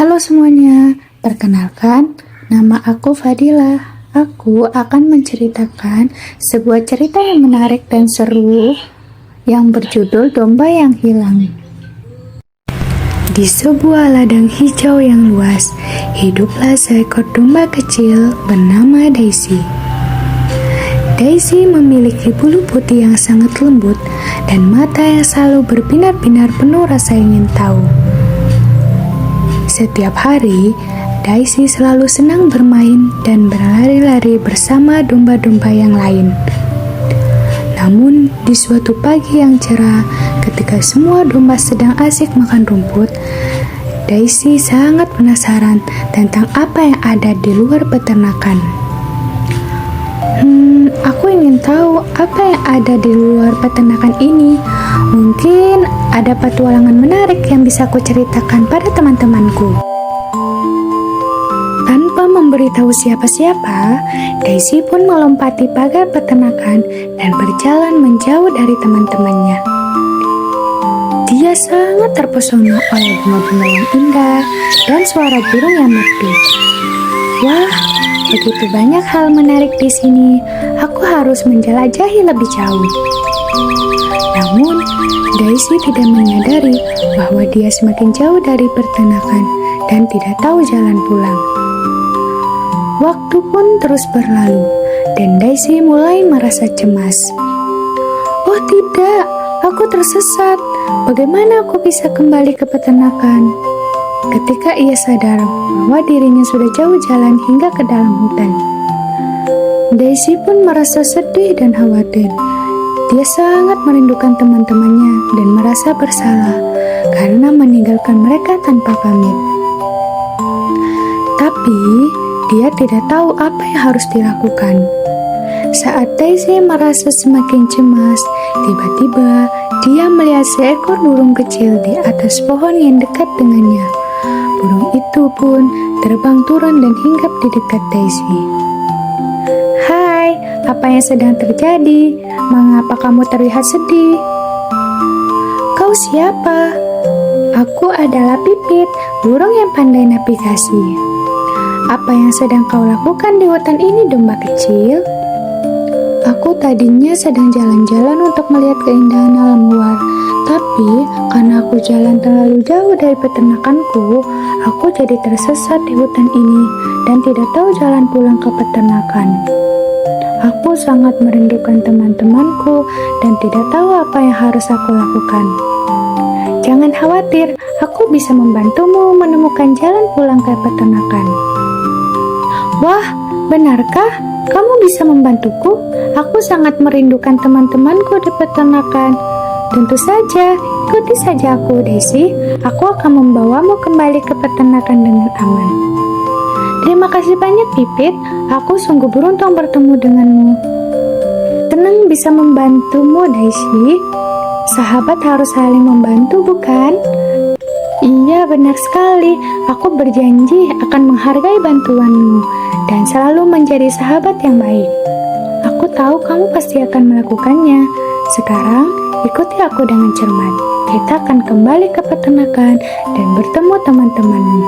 Halo semuanya, perkenalkan, nama aku Fadila. Aku akan menceritakan sebuah cerita yang menarik dan seru yang berjudul Domba yang Hilang. Di sebuah ladang hijau yang luas, hiduplah seekor domba kecil bernama Daisy. Daisy memiliki bulu putih yang sangat lembut dan mata yang selalu berbinar-binar penuh rasa ingin tahu. Setiap hari, Daisy selalu senang bermain dan berlari-lari bersama domba-domba yang lain. Namun, di suatu pagi yang cerah, ketika semua domba sedang asik makan rumput, Daisy sangat penasaran tentang apa yang ada di luar peternakan. Aku ingin tahu apa yang ada di luar peternakan ini. Mungkin ada petualangan menarik yang bisa aku ceritakan pada teman-temanku. Tanpa memberitahu siapa-siapa, Daisy pun melompati pagar peternakan dan berjalan menjauh dari teman-temannya. Dia sangat terpesona oleh bunga-bunga yang indah dan suara burung yang merdu. Wah, begitu banyak hal menarik di sini. Aku harus menjelajahi lebih jauh. Namun, Daisy tidak menyadari bahwa dia semakin jauh dari peternakan dan tidak tahu jalan pulang. Waktu pun terus berlalu, dan Daisy mulai merasa cemas. Oh tidak, aku tersesat. Bagaimana aku bisa kembali ke peternakan? Ketika ia sadar bahwa dirinya sudah jauh jalan hingga ke dalam hutan, Daisy pun merasa sedih dan khawatir. Dia sangat merindukan teman-temannya dan merasa bersalah karena meninggalkan mereka tanpa pamit. Tapi, dia tidak tahu apa yang harus dilakukan. Saat Daisy merasa semakin cemas, tiba-tiba dia melihat seekor burung kecil di atas pohon yang dekat dengannya. Burung itu pun terbang turun dan hinggap di dekat Daisy. Hai, apa yang sedang terjadi? Mengapa kamu terlihat sedih? Kau siapa? Aku adalah Pipit, burung yang pandai navigasi. Apa yang sedang kau lakukan di hutan ini, domba kecil? Aku tadinya sedang jalan-jalan untuk melihat keindahan alam luar. Tapi, karena aku jalan terlalu jauh dari peternakanku, aku jadi tersesat di hutan ini dan tidak tahu jalan pulang ke peternakan. Aku sangat merindukan teman-temanku dan tidak tahu apa yang harus aku lakukan. Jangan khawatir, aku bisa membantumu menemukan jalan pulang ke peternakan. Wah, benarkah? Kamu bisa membantuku? Aku sangat merindukan teman-temanku di peternakan. Tentu saja, ikuti saja aku, Daisy. Aku akan membawamu kembali ke peternakan dengan aman. Terima kasih banyak, Pipit. Aku sungguh beruntung bertemu denganmu. Senang bisa membantumu, Daisy. Sahabat harus saling membantu, bukan? Iya, benar sekali. Aku berjanji akan menghargai bantuanmu dan selalu menjadi sahabat yang baik. Aku tahu kamu pasti akan melakukannya. Sekarang, ikuti aku dengan cermat. Kita akan kembali ke peternakan dan bertemu teman-temanmu.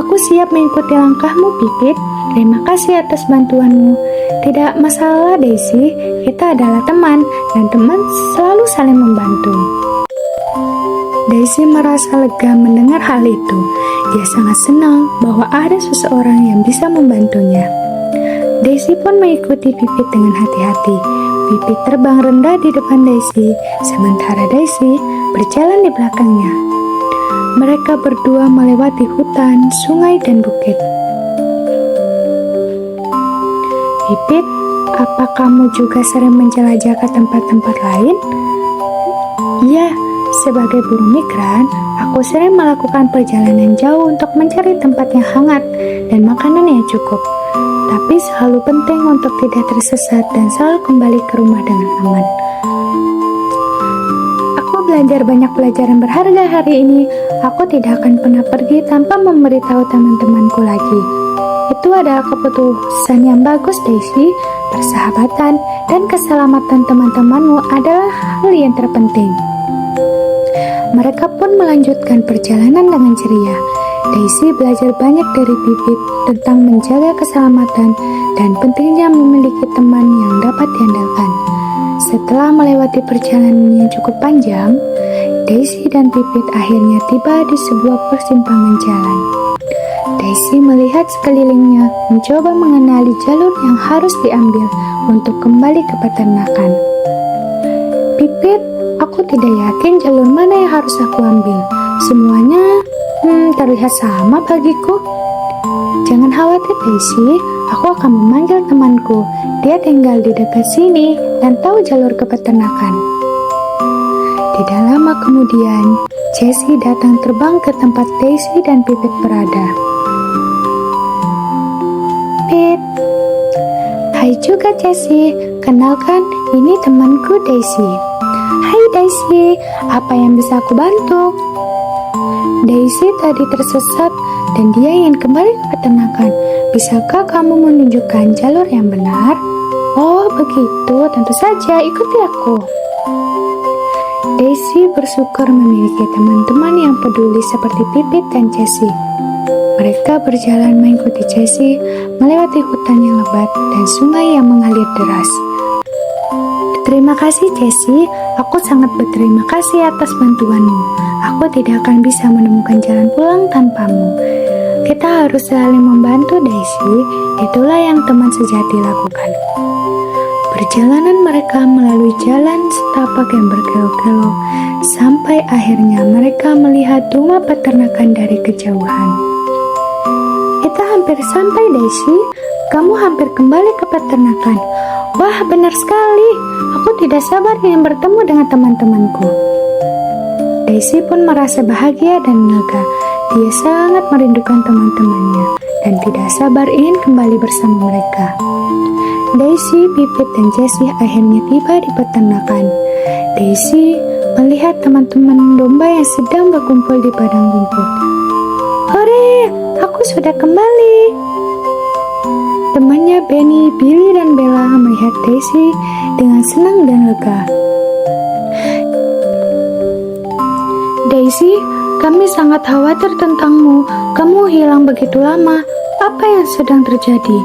Aku siap mengikuti langkahmu, Pipit. Terima kasih atas bantuanmu. Tidak masalah, Daisy. Kita adalah teman, dan teman selalu saling membantu. Daisy merasa lega mendengar hal itu. Dia sangat senang bahwa ada seseorang yang bisa membantunya. Daisy pun mengikuti Pipit dengan hati-hati. Pipit terbang rendah di depan Daisy, sementara Daisy berjalan di belakangnya. Mereka berdua melewati hutan, sungai, dan bukit. Pipit, apa kamu juga sering menjelajah ke tempat-tempat lain? Iya, sebagai burung migran, aku sering melakukan perjalanan jauh untuk mencari tempat yang hangat dan makanan yang cukup. Tapi selalu penting untuk tidak tersesat dan selalu kembali ke rumah dengan aman. Aku belajar banyak pelajaran berharga hari ini. Aku tidak akan pernah pergi tanpa memberitahu teman-temanku lagi. Itu adalah keputusan yang bagus, Daisy. Persahabatan dan keselamatan teman-temanmu adalah hal yang terpenting. Mereka pun melanjutkan perjalanan dengan ceria. Daisy belajar banyak dari Pipit tentang menjaga keselamatan dan pentingnya memiliki teman yang dapat diandalkan. Setelah melewati perjalanan yang cukup panjang, Daisy dan Pipit akhirnya tiba di sebuah persimpangan jalan. Daisy melihat sekelilingnya, mencoba mengenali jalur yang harus diambil untuk kembali ke peternakan. Pipit, aku tidak yakin jalur mana yang harus aku ambil. Semuanya terlihat sama bagiku. Jangan khawatir Daisy, aku akan memanggil temanku. Dia tinggal di dekat sini dan tahu jalur ke peternakan. Tidak lama kemudian, Jessie datang terbang ke tempat Daisy dan Pipit berada. Pit, hai juga Jessie, kenalkan ini temanku Daisy. Hai Daisy, apa yang bisa aku bantu? Daisy tadi tersesat dan dia ingin kembali ke peternakan. Bisakah kamu menunjukkan jalur yang benar? Oh begitu, tentu saja, ikuti aku. Daisy bersyukur memiliki teman-teman yang peduli seperti Pipit dan Jessie. Mereka berjalan mengikuti Jessie, melewati hutan yang lebat dan sungai yang mengalir deras. Terima kasih Jessie, aku sangat berterima kasih atas bantuanmu. Aku tidak akan bisa menemukan jalan pulang tanpamu. Kita harus saling membantu Daisy, itulah yang teman sejati lakukan. Perjalanan mereka melalui jalan setapak yang berkelok-kelok, sampai akhirnya mereka melihat rumah peternakan dari kejauhan. Kita hampir sampai Daisy, kamu hampir kembali ke peternakan. Wah benar sekali, aku tidak sabar ingin bertemu dengan teman-temanku. Daisy pun merasa bahagia dan lega. Dia sangat merindukan teman-temannya dan tidak sabar ingin kembali bersama mereka. Daisy, Pipit, dan Jessie akhirnya tiba di peternakan. Daisy melihat teman-teman domba yang sedang berkumpul di padang rumput. Hore, aku sudah kembali. Temannya Benny, Billy, dan Bella melihat Daisy dengan senang dan lega. Daisy, kami sangat khawatir tentangmu. Kamu hilang begitu lama. Apa yang sedang terjadi?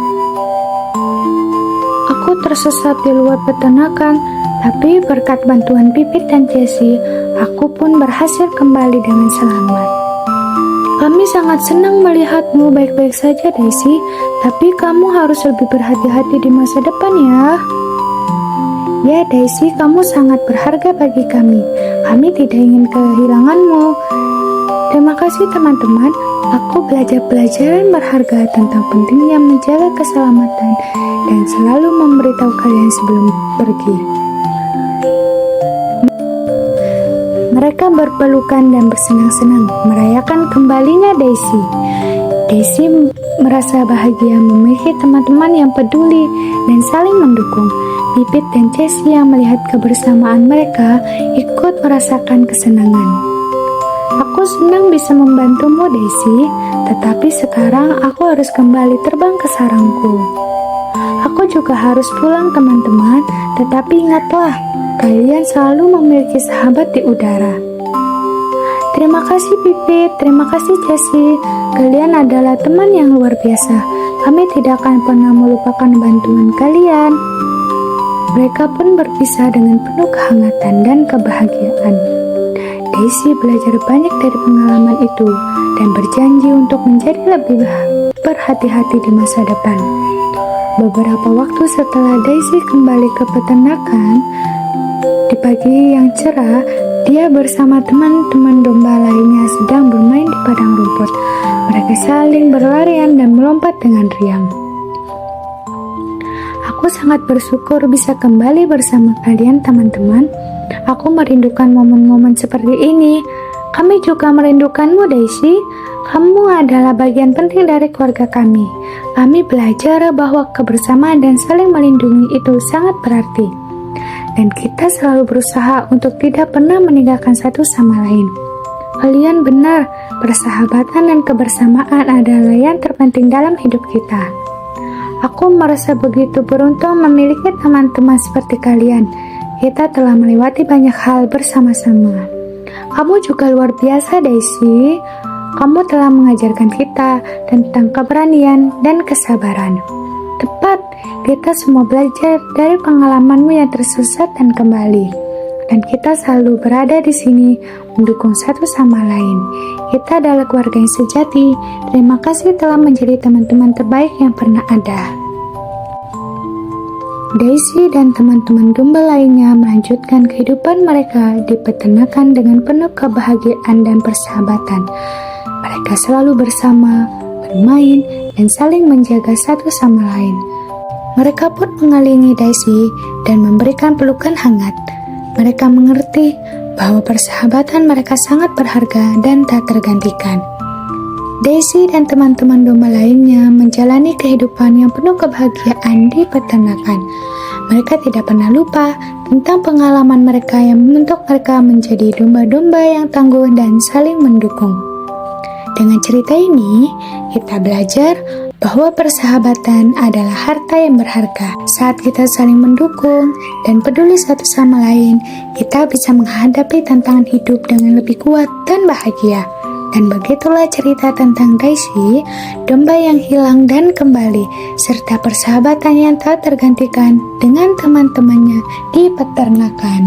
Aku tersesat di luar peternakan, tapi berkat bantuan Pipit dan Jessie, aku pun berhasil kembali dengan selamat. Kami sangat senang melihatmu baik-baik saja Daisy, tapi kamu harus lebih berhati-hati di masa depan ya. Ya Daisy, kamu sangat berharga bagi kami. Kami tidak ingin kehilanganmu. Terima kasih teman-teman, aku belajar pelajaran berharga tentang pentingnya menjaga keselamatan dan selalu memberitahu kalian sebelum pergi. Mereka berpelukan dan bersenang-senang merayakan kembalinya Daisy. Daisy merasa bahagia memiliki teman-teman yang peduli dan saling mendukung. Pipit dan Jessie yang melihat kebersamaan mereka ikut merasakan kesenangan. Aku senang bisa membantumu Daisy, tetapi sekarang aku harus kembali terbang ke sarangku. Aku juga harus pulang teman-teman, tetapi ingatlah, kalian selalu memiliki sahabat di udara. Terima kasih Pipit, terima kasih Jessie, kalian adalah teman yang luar biasa. Kami tidak akan pernah melupakan bantuan kalian. Mereka pun berpisah dengan penuh kehangatan dan kebahagiaan. Daisy belajar banyak dari pengalaman itu dan berjanji untuk menjadi lebih berhati-hati di masa depan. Beberapa waktu setelah Daisy kembali ke peternakan, di pagi yang cerah, dia bersama teman-teman domba lainnya sedang bermain di padang rumput. Mereka saling berlarian dan melompat dengan riang. Aku sangat bersyukur bisa kembali bersama kalian teman-teman. Aku merindukan momen-momen seperti ini. Kami juga merindukanmu Daisy. Kamu adalah bagian penting dari keluarga kami. Kami belajar bahwa kebersamaan dan saling melindungi itu sangat berarti. Dan kita selalu berusaha untuk tidak pernah meninggalkan satu sama lain. Kalian benar, persahabatan dan kebersamaan adalah yang terpenting dalam hidup kita. Aku merasa begitu beruntung memiliki teman-teman seperti kalian. Kita telah melewati banyak hal bersama-sama. Kamu juga luar biasa, Daisy. kamu telah mengajarkan kita tentang keberanian dan kesabaran. Tepat, kita semua belajar dari pengalamanmu yang tersesat dan kembali. Dan kita selalu berada di sini mendukung satu sama lain. Kita adalah keluarga yang sejati. Terima kasih telah menjadi teman-teman terbaik yang pernah ada. Daisy dan teman-teman domba lainnya melanjutkan kehidupan mereka di peternakan dengan penuh kebahagiaan dan persahabatan. Mereka selalu bersama, bermain, dan saling menjaga satu sama lain. Mereka pun mengelilingi Daisy dan memberikan pelukan hangat. Mereka mengerti bahwa persahabatan mereka sangat berharga dan tak tergantikan. Daisy dan teman-teman domba lainnya menjalani kehidupan yang penuh kebahagiaan di peternakan. Mereka tidak pernah lupa tentang pengalaman mereka yang membentuk mereka menjadi domba-domba yang tangguh dan saling mendukung. Dengan cerita ini, kita belajar bahwa persahabatan adalah harta yang berharga. Saat kita saling mendukung dan peduli satu sama lain, kita bisa menghadapi tantangan hidup dengan lebih kuat dan bahagia. Dan begitulah cerita tentang Daisy, domba yang hilang dan kembali, serta persahabatan yang tak tergantikan dengan teman-temannya di peternakan.